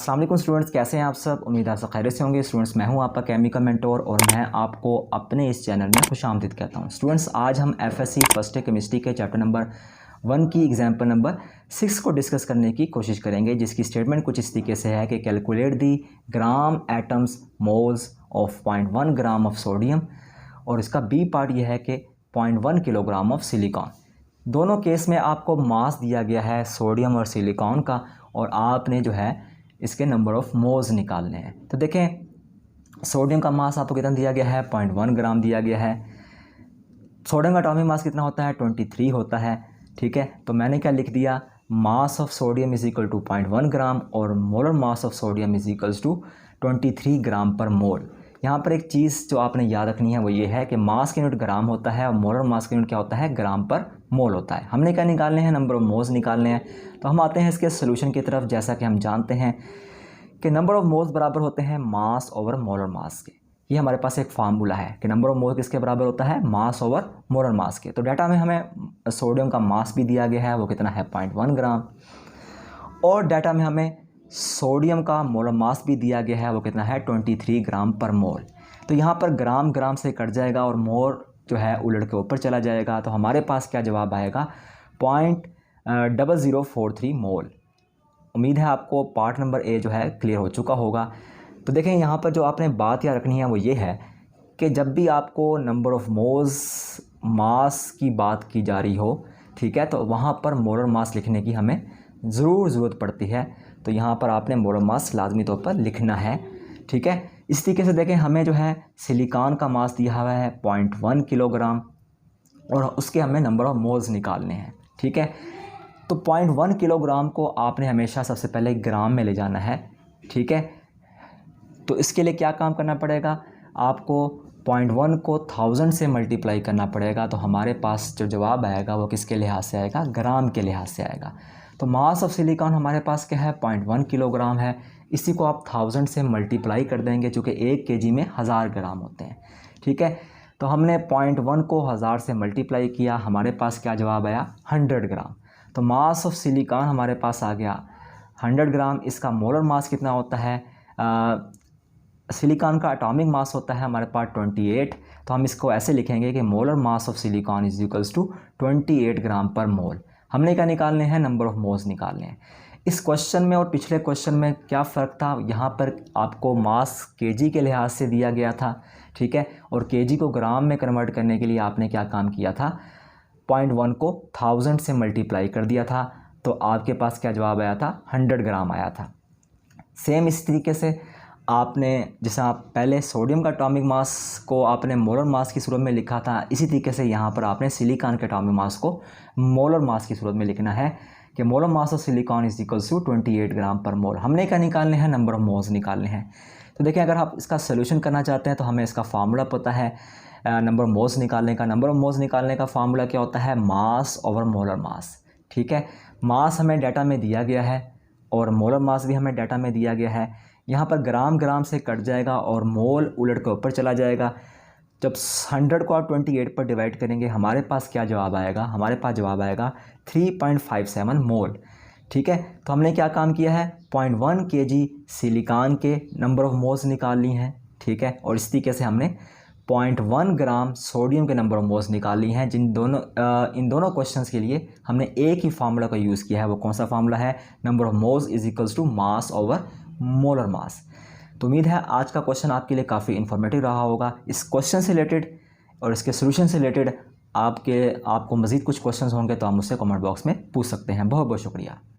अस्सलाम वालेकुम स्टूडेंट्स, कैसे हैं आप सब। उम्मीद है आप सब खैरियत से होंगे। स्टूडेंट्स, मैं हूं आपका केमिकल मेंटोर और मैं आपको अपने इस चैनल में खुशामदीद कहता हूं। स्टूडेंट्स, आज हम एफएससी फर्स्ट ईयर केमिस्ट्री के चैप्टर नंबर 1 की एग्जाम्पल नंबर 6 को डिस्कस करने की कोशिश करेंगे, जिसकी स्टेटमेंट कुछ इस तरीके से है कि calculate the gram atoms moles of 0.1 gram of sodium, और इसका बी पार्ट यह है कि 0.1 किलोग्राम ऑफ सिलिकॉन। दोनों केस में आपको मास दिया गया है सोडियम और सिलिकॉन का, और आपने जो है इसके नंबर ऑफ़ मोल्स निकालने हैं। तो देखें, सोडियम का मास आपको कितना दिया गया है, 0.1 ग्राम दिया गया है। सोडियम का एटॉमिक मास कितना होता है, 23 होता है। ठीक है, तो मैंने क्या लिख दिया, mass of sodium is equal to 0.1 gram और molar mass of sodium is equals to 23 gram per mole. यहाँ पर एक चीज़ जो आपने याद रखनी है वो ये है कि मास की यूनिट ग्राम होता है और मोलर मास की यूनिट क्या होता है, ग्राम पर मोल होता है। हमने क्या निकालने हैं, नंबर ऑफ मोल्स निकालने हैं। तो हम आते हैं इसके सोल्यूशन की तरफ। जैसा कि हम जानते हैं कि नंबर ऑफ मोल्स बराबर होते हैं मास ओवर मोलर मास के। ये हमारे पास एक फार्मूला है कि नंबर ऑफ मोल किसके बराबर होता है, मास ओवर मोलर मास के। तो डाटा में हमें सोडियम का मास भी दिया गया है, वो कितना है, 0.1 ग्राम, और डाटा में हमें सोडियम का मोलर मास भी दिया गया है, वो कितना है, 23 ग्राम पर मोल। तो यहाँ पर ग्राम ग्राम से कट जाएगा और मोल जो है उलट के ऊपर चला जाएगा। तो हमारे पास क्या जवाब आएगा, 0.0043 मोल। उम्मीद है आपको पार्ट नंबर ए जो है क्लियर हो चुका होगा। तो देखें, यहाँ पर जो आपने बात याद रखनी है वो ये है कि जब भी आपको नंबर ऑफ़ मोल्स मास की बात की जा रही हो, ठीक है, तो वहाँ पर मोलर मास लिखने की हमें ज़रूरत पड़ती है। तो यहाँ पर आपने मोलर मास लाजमी तौर पर लिखना है। ठीक है, इस तरीके से देखें, हमें जो है सिलिकॉन का मास दिया हुआ है 0.1 किलोग्राम और उसके हमें नंबर ऑफ़ मोल्स निकालने हैं। ठीक है, तो 0.1 किलोग्राम को आपने हमेशा सबसे पहले ग्राम में ले जाना है। ठीक है, तो इसके लिए क्या काम करना पड़ेगा, आपको 0.1 को 1000 से मल्टीप्लाई करना पड़ेगा। तो हमारे पास जो जवाब आएगा वो किसके लिहाज से आएगा, ग्राम के लिहाज से आएगा। तो मास ऑफ सिलिकॉन हमारे पास क्या है, 0.1 किलोग्राम है। इसी को आप 1000 से मल्टीप्लाई कर देंगे, चूँकि 1 kg में 1000 ग्राम होते हैं। ठीक है, तो हमने 0.1 को 1000 से मल्टीप्लाई किया, हमारे पास क्या जवाब आया, 100 ग्राम। तो मास ऑफ सिलिकॉन हमारे पास आ गया 100 ग्राम। इसका मोलर मास कितना होता है, सिलिकॉन का एटॉमिक मास होता है हमारे पास 28। तो हम इसको ऐसे लिखेंगे कि molar mass of silicon is equals to 28 gram per mole. हमने क्या निकालने हैं, नंबर ऑफ़ मोल्स निकालने हैं। इस क्वेश्चन में और पिछले क्वेश्चन में क्या फ़र्क था, यहाँ पर आपको मास केजी के लिहाज से दिया गया था। ठीक है, और केजी को ग्राम में कन्वर्ट करने के लिए आपने क्या काम किया था, 0.1 को 1000 से मल्टीप्लाई कर दिया था। तो आपके पास क्या जवाब आया था, 100 ग्राम आया था। सेम इस तरीके से आपने, जैसा आप पहले सोडियम का एटॉमिक मास को आपने मोलर मास की सूरत में लिखा था, इसी तरीके से यहाँ पर आपने सिलिकॉन के एटॉमिक मास को मोलर मास की सूरत में लिखना है कि molar mass of silicon is equals to 28 gram per mole. हमने क्या निकालने हैं, नंबर ऑफ मोल्स निकालने हैं। तो देखिए, अगर आप इसका सोल्यूशन करना चाहते हैं तो हमें इसका फार्मूला पता है नंबर ऑफ मोल्स निकालने का। नंबर ऑफ मोल्स निकालने का फार्मूला क्या होता है, मास ओवर मोलर मास। ठीक है, मास हमें डाटा में दिया गया है और मोलर मास भी हमें डाटा में दिया गया है। यहाँ पर ग्राम ग्राम से कट जाएगा और मोल उलट के ऊपर चला जाएगा। जब 100 को आप 28 पर डिवाइड करेंगे, हमारे पास क्या जवाब आएगा, हमारे पास जवाब आएगा 3.57 मोल। ठीक है, तो हमने क्या काम किया है, 0.1 kg सिलिकॉन के नंबर ऑफ़ मोल्स निकाल ली हैं। ठीक है, और इस तरीके से हमने 0.1 ग्राम सोडियम के नंबर ऑफ़ मोल्स निकाल ली हैं। इन दोनों क्वेश्चंस के लिए हमने एक ही फार्मूला का यूज़ किया है। वो कौन सा फार्मूला है, number of moles is equals to mass over molar mass. तो उम्मीद है आज का क्वेश्चन आपके लिए काफ़ी इन्फॉर्मेटिव रहा होगा। इस क्वेश्चन से रिलेटेड और इसके सोल्यूशन से रिलेटेड आपको मज़ीद कुछ क्वेश्चंस होंगे तो आप मुझसे कमेंट बॉक्स में पूछ सकते हैं। बहुत बहुत शुक्रिया।